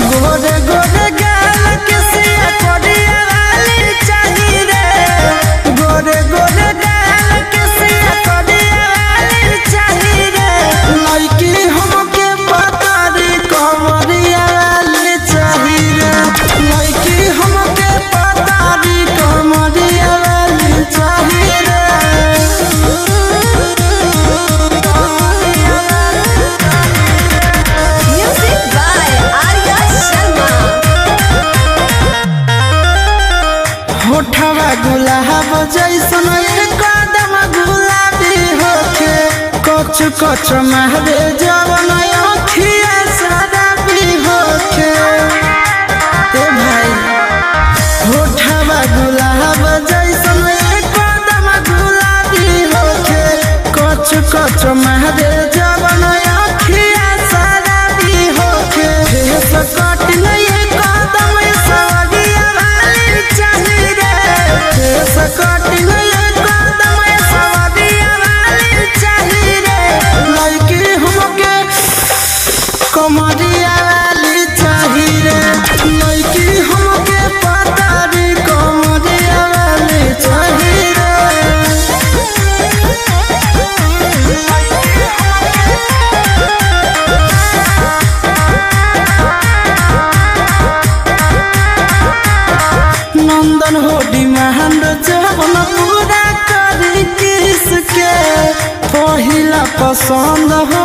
गोरे गोरे गाल के सिया कोरिया वाली चाहिए रे। गोरे गोरे गाल के सिया कोरिया वाली चाहिए रे। लड़की हमके पतारी कमरिया वाली चाहिए रे। लड़की हमके पतारी कमरिया वाली चाहिए रे। Music by Arya Sharma. होठवा गुलाब जैसन कदम गुलाबी होके कच कच महरे जवन अखिया शराबी होके। ए भाई होठवा गुलाब जैसन कदम गुलाबी होके कच कच महरे जवन अखिया शराबी होके। फेस कटिंग कदम सवरिया वाली चाहिए रे। फेस कटिंग कदम सवरिया वाली चाहिए रे। लड़की हमके कमरिया वाली चाहिए रे। लड़की हमके पतारी कमरिया वाली चाहिए रे। नंदन हो डिमांड जवन पूरा करी किसके पहिला पसंद हो